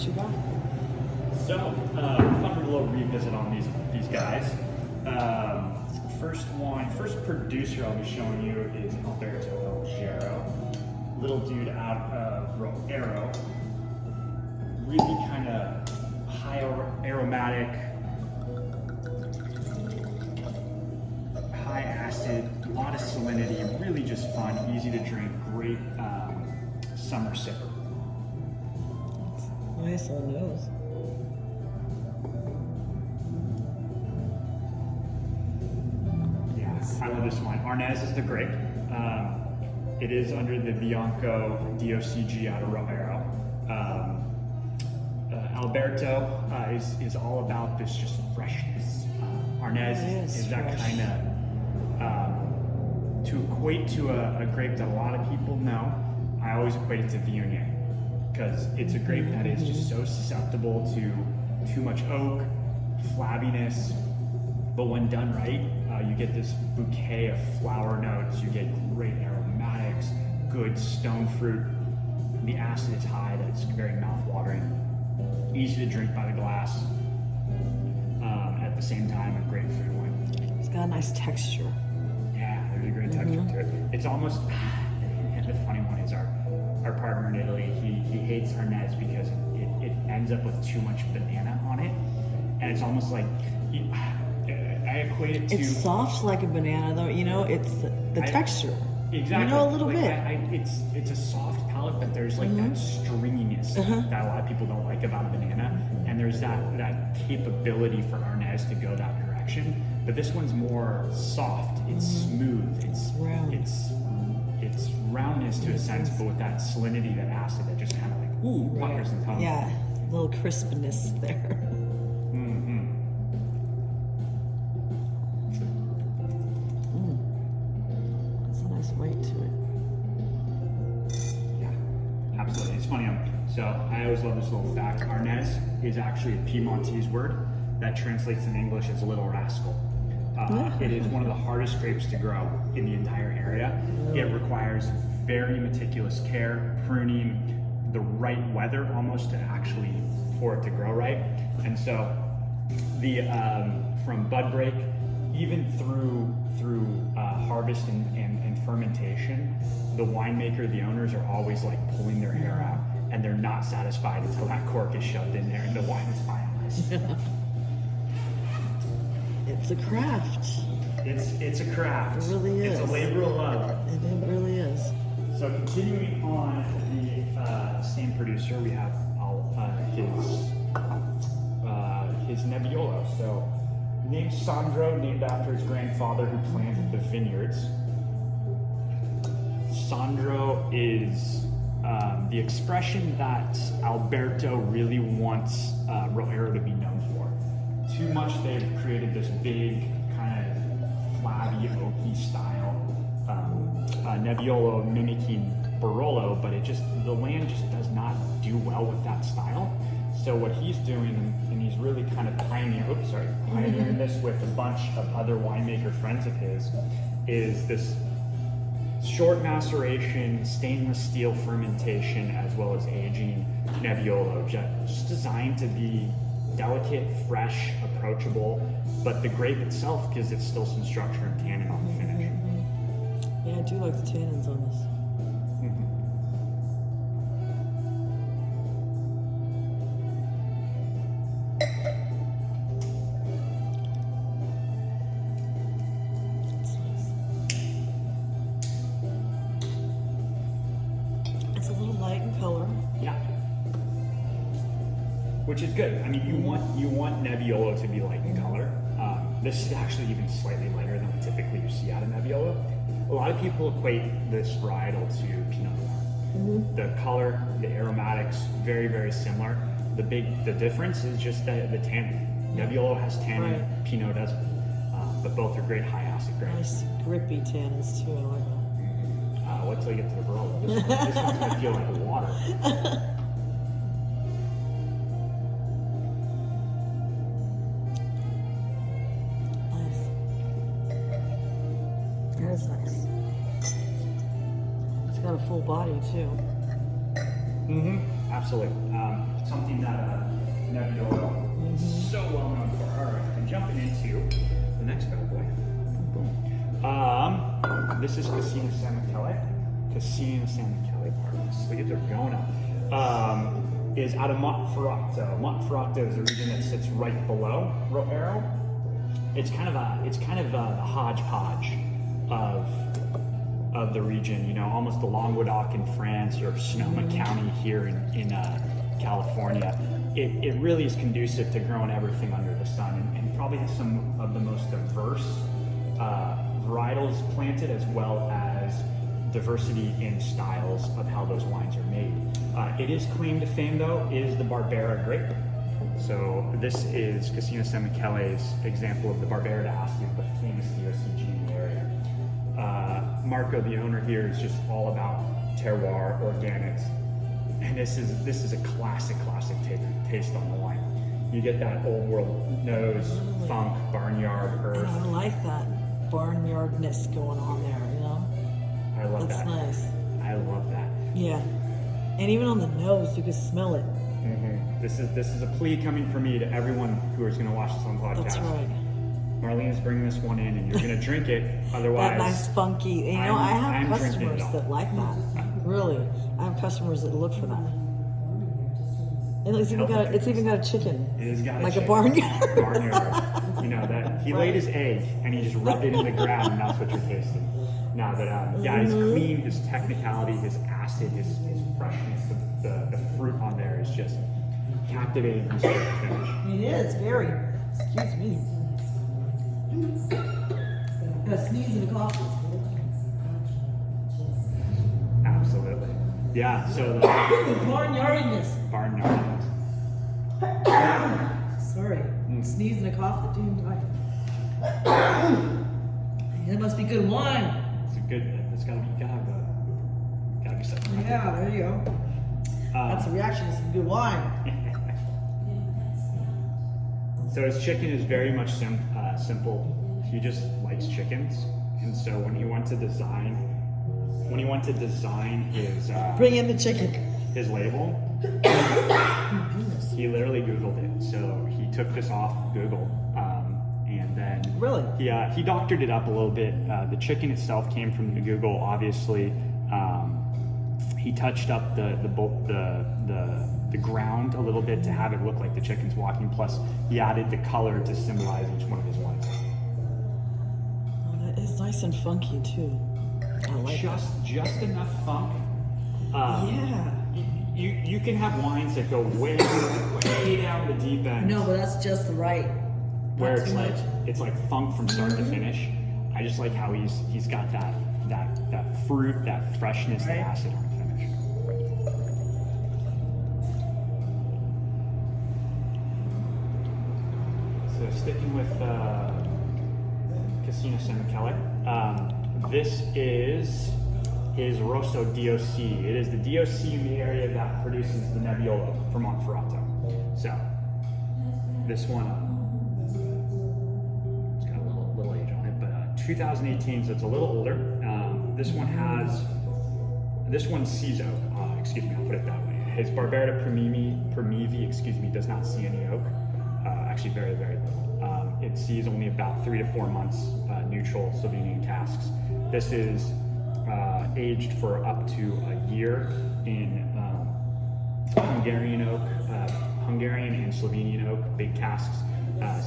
What you got? So, fun to do a little revisit on these guys. First producer I'll be showing you is Alberto Algero. Little dude out of Roero. Really kind of high aromatic, high acid, a lot of salinity, really just fun, easy to drink, great summer sipper. Nice on nose. I love this wine. Arnaz is the grape. It is under the Bianco DOCG out of Roero. Alberto is all about this just freshness. Arnaz is that kind of, to equate to a grape that a lot of people know, I always equate it to Viognier, because it's a grape that is just so susceptible to too much oak, flabbiness, but when done right, you get this bouquet of flower notes, you get great aromatics, good stone fruit. The acid is high, that's very mouth-watering, easy to drink by the glass, at the same time a great food wine. It's got a nice texture. Yeah, there's a great texture to it. It's almost, and the funny one is our partner in Italy, he hates Arnaz because it ends up with too much banana on it, and it's almost like, I equate it to... It's soft like a banana, though. You know, it's the texture. Exactly. You know, a little like, bit. It's a soft palate, but there's like that stringiness that a lot of people don't like about a banana, and there's that capability for Arnaz to go that direction. But this one's more soft. It's smooth. It's round. It's roundness to a sense, but with that salinity, that acid that just kind of like puckers the tongue. Yeah, a little crispness there. Weight to it. Yeah, absolutely. It's funny. So I always love this little fact. Arnaz is actually a Piedmontese word that translates in English as little rascal. It is one of the hardest grapes to grow in the entire area. It requires very meticulous care, pruning, the right weather almost for it to grow right. And so the from bud break even through harvest and fermentation, the winemaker, the owners are always like pulling their hair out, and they're not satisfied until that cork is shoved in there and the wine is finalized. It's a craft. It's a craft. It really is. It's a labor of love. It really is. So continuing on the same producer, we have his Nebbiolo. So named Sandro, named after his grandfather who planted the vineyards. Sandro is the expression that Alberto really wants Roero to be known for. Too much they've created this big kind of flabby, oaky style. Nebbiolo mimicking Barolo, but the land just does not do well with that style. So what he's doing, and he's really kind of pioneering this with a bunch of other winemaker friends of his, is this short maceration, stainless steel fermentation, as well as aging Nebbiolo, just designed to be delicate, fresh, approachable, but the grape itself gives it still some structure and tannin on the finish. Yeah, I do like the tannins on this. It's a little light in color. Yeah. Which is good. I mean, you want Nebbiolo to be light in color. This is actually even slightly lighter than what typically you see out of Nebbiolo. A lot of people equate this varietal to Pinot Noir. The color, the aromatics, very, very similar. The difference is just the tannin. Nebbiolo has tannin, Pinot doesn't. But both are great high acid grapes. Nice grippy tannins too. I like that. Wait till you get to the Barolo. This one's gonna feel like water. That's nice. It's got a full body too. absolutely. Something that Nebbiolo is so well known for. All right, and jumping into the next bad boy. Boom. This is Casino San Michele. Casino San Michele Partners. Look at they're going up. Is out of Monferrato. Monferrato is a region that sits right below Roero. It's kind of a hodgepodge of the region. You know, almost the Languedoc in France or Sonoma County here in California. It really is conducive to growing everything under the sun, and probably has some of the most diverse varietals planted, as well as diversity in styles of how those wines are made. It is claimed to fame, though, is the Barbera grape. So this is Casino San Michele's example of the Barbera d'Asti, the famous DOCG in the area. Marco, the owner here, is just all about terroir, organics, and this is a classic taste on the wine. You get that old world nose, funk, barnyard, earth. I like that barnyardness going on there, you know? I love that. That's nice. I love that. Yeah. And even on the nose, you can smell it. Mm-hmm. This is a plea coming from me to everyone who is going to watch this on podcast. That's right. Marlene's bringing this one in, and you're going to drink it. Otherwise, That nice funky. You know, I have I'm drinking it customers all. that like that. Really, I have customers that look for that. And it's even got a chicken. It has got like chicken. a barnyard. Barnyard. You know that he laid his egg and he just rubbed it in the ground, and that's what you're tasting. Now that his clean, his technicality, his acid, his freshness, the fruit on there is just captivating from start to finish. It is very. Excuse me. Gotta sneeze in a coffee. Absolutely. Yeah. So the Barnyardiness. barnyard. Sorry, sneeze in a cough at the same time. That must be good wine. It's a good. It's gotta be something. Right Yeah, there you go. That's a reaction to some good wine. So his chicken is very much simple. He just likes chickens, and so when he went to design his Bring in the chicken. his label, he literally Googled it. So he took this off Google, and then Really? he doctored it up a little bit. The chicken itself came from the Google, obviously. He touched up the ground a little bit to have it look like the chicken's walking. Plus, he added the color to symbolize each one of his wines. Oh, that is nice and funky too. I like Just enough funk. Yeah. You can have wines that go way down the deep end. No, but that's just the right. Where Not too it's much. like funk from start to finish. I just like how he's got that fruit, that freshness, that Right. acid on finish. So sticking with Casino San Michele, this is Rosso DOC. It is the DOC in the area that produces the Nebbiolo from Monferrato. So this one, it's got a little age on it, but 2018, so it's a little older. This one's Sees oak. Excuse me, I'll put it that way. His Barbera Primivi, does not see any oak. Actually, very, very little. It sees only about 3 to 4 months neutral Slovenian casks. This is aged for up to a year in Hungarian oak, Hungarian and Slovenian oak, big casks.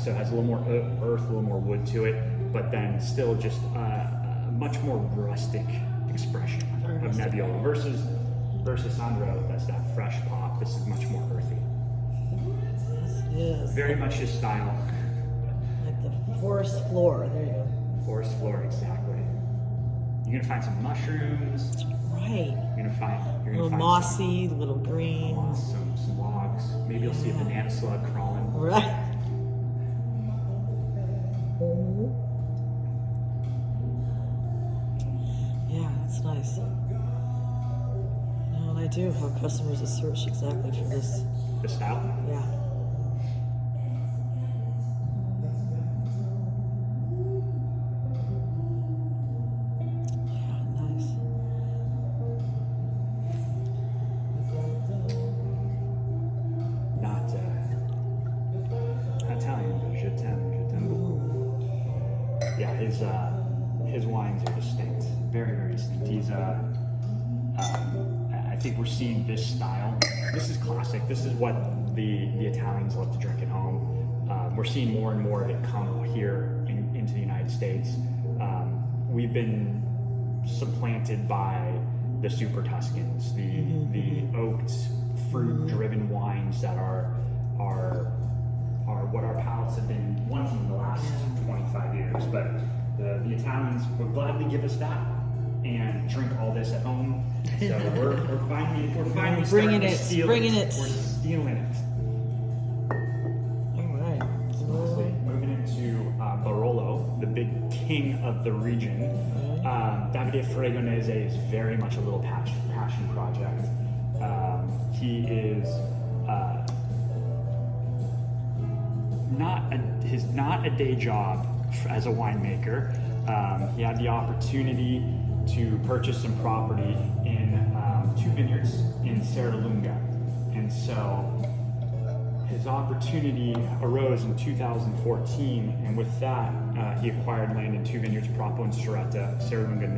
So it has a little more earth, a little more wood to it, but then still just a much more rustic expression of Nebbiolo versus Sandro. That's that fresh pop. This is much more earthy. Yes, it is. Very much his style. Like the forest floor. There you go. Forest floor, exactly. You're gonna find some mushrooms. Right. You're gonna find A little mossy, a little green. some logs. Maybe you'll see a banana slug crawling. Right. Yeah, that's nice. No, and I do have customers that search exactly for this. The style. Yeah. Yeah, nice. his wines are distinct, very, very distinct. He's I think we're seeing this style. This is classic. This is what the Italians love to drink at home. We're seeing more and more of it come here into the United States. We've been supplanted by the Super Tuscans, the oaked, fruit-driven wines that are what our palates have been wanting in the last 25 years. But the Italians would gladly give us that and drink all this at home. So we're finally bringing it. We're stealing it. All right. Lastly, moving into Barolo, the big king of the region. Davide Fregonese is very much a little passion project. He is not a day job as a winemaker. He had the opportunity to purchase some property in 2 vineyards in Serralunga, and so his opportunity arose in 2014, and with that he acquired land in 2 vineyards, Propo and Serretta, Serralunga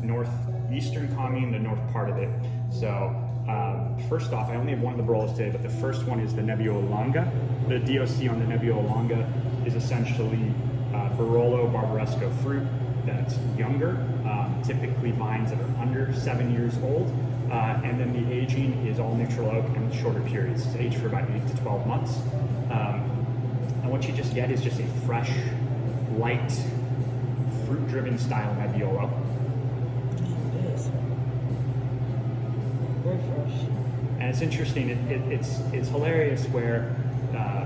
northeastern commune, the north part of it. So first off, I only have one of the Barolos today, but the first one is the Nebbiolo Longa. The DOC on the Nebbiolo Longa is essentially Barolo Barbaresco fruit that's younger, typically vines that are under 7 years old, and then the aging is all neutral oak and shorter periods. It's aged for about 8 to 12 months. And what you just get is just a fresh, light, fruit-driven style Nebbiolo. It is. Very fresh. And it's interesting, it's hilarious where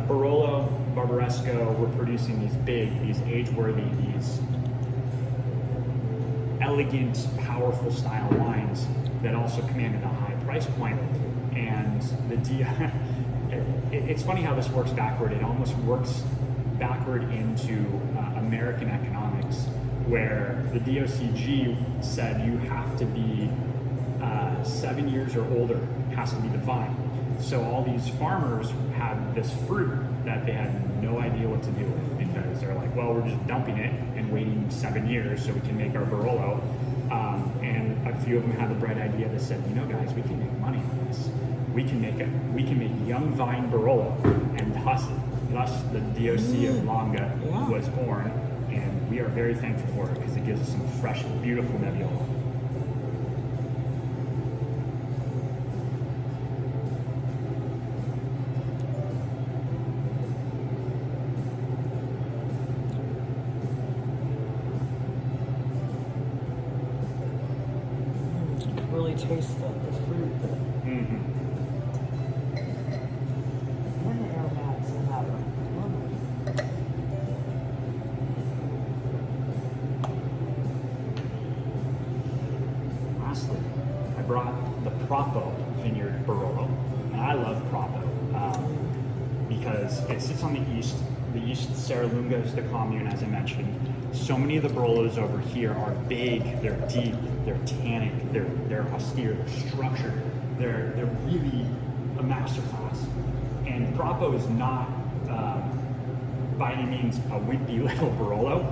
Barolo, Barbaresco, we're producing these age-worthy, these elegant, powerful style wines that also commanded a high price point. And it's funny how this works backward. It almost works backward into American economics, where the DOCG said you have to be 7 years or older, has to be the vine. So all these farmers had this fruit that they had no idea what to do with, because they're like, well, we're just dumping it and waiting 7 years so we can make our Barolo. And a few of them had the bright idea that said, you know, guys, we can make money on this. We can make young vine Barolo, and thus the DOC of Longa was born, and we are very thankful for it because it gives us some fresh, beautiful Nebbiolo. Really taste the fruit. Mm-hmm. And the aromatics in that one. Lastly, I brought the Propo Vineyard Barolo, and I love Propo because it sits on the east. The east Serralunga is the commune, as I mentioned. So many of the Barolos over here are big, they're deep, they're tannic, they're austere, they're structured, they're really a masterclass. And Propo is not by any means a wimpy little Barolo,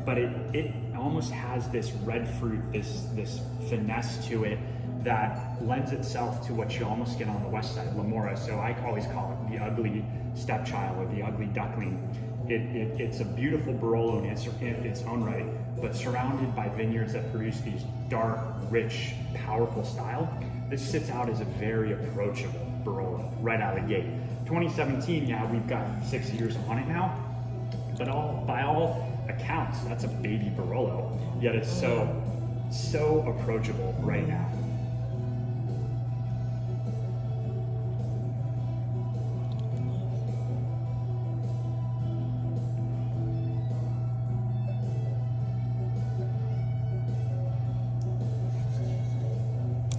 but it almost has this red fruit, this finesse to it that lends itself to what you almost get on the west side, Lamora. So I always call it the ugly stepchild or the ugly duckling. It's a beautiful Barolo in its own right, but surrounded by vineyards that produce these dark, rich, powerful style. This sits out as a very approachable Barolo right out of the gate. 2017, yeah, we've got 6 years on it now, but by all accounts, that's a baby Barolo. Yet it's so approachable right now.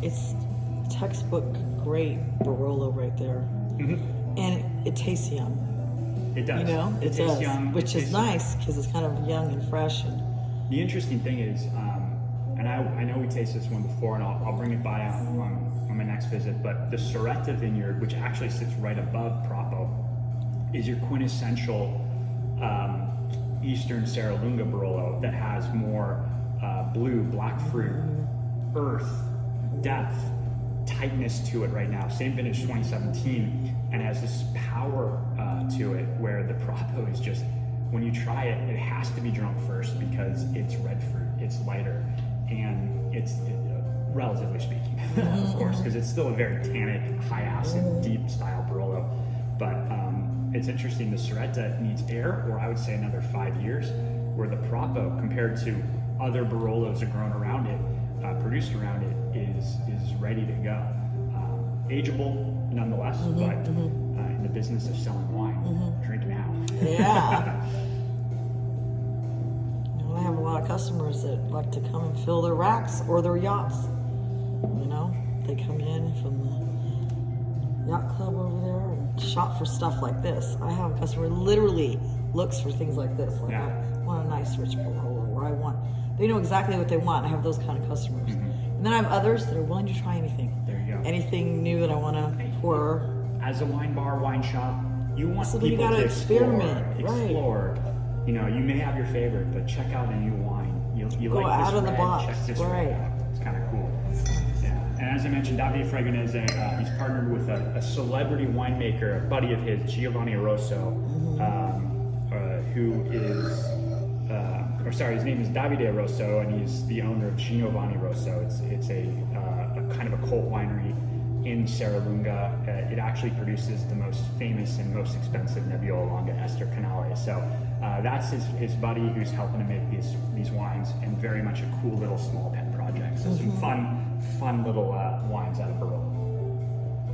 It's textbook great Barolo right there. Mm-hmm. And it tastes young. It does. You know, it tastes young, which is nice because it's kind of young and fresh. And the interesting thing is, and I know we tasted this one before, and I'll bring it by on my next visit, but the Serretta vineyard, which actually sits right above Propo, is your quintessential Eastern Serralunga Barolo that has more blue, black fruit, earth, depth, tightness to it right now. Same vintage 2017, and has this power to it where the Propo is just, when you try it, it has to be drunk first because it's red fruit, it's lighter, and it's relatively speaking, of course, because it's still a very tannic, high acid, deep style Barolo. But it's interesting, the Sorrento needs air, or I would say another 5 years, where the Propo, compared to other Barolos that grown around it, produced around it, is ready to go. Ageable nonetheless, but in the business of selling wine, drink now. Yeah. I have a lot of customers that like to come and fill their racks or their yachts. You know, they come in from the yacht club over there and shop for stuff like this. I have a customer who literally looks for things like this. Like, I want a nice rich Barolo, or I want, they know exactly what they want. I have those kind of customers. And then I have others that are willing to try anything. There you go. Anything new that I want to pour. As a wine bar, wine shop, you want So people you gotta to experiment, explore. You know, you may have your favorite, but check out a new wine. You Go like out this of the red, box, check this right. red out. It's kind of cool. Yeah. And as I mentioned, Davide Fregonese, he's partnered with a celebrity winemaker, a buddy of his, Giovanni Rosso, who is, his name is Davide Rosso, and he's the owner of Giovanni Rosso. It's a kind of a cult winery in Serralunga. It actually produces the most famous and most expensive Nebbiolo Longa Ester Canale. So that's his buddy who's helping to make these wines, and very much a cool little small pet project. So some fun little wines out of Barolo.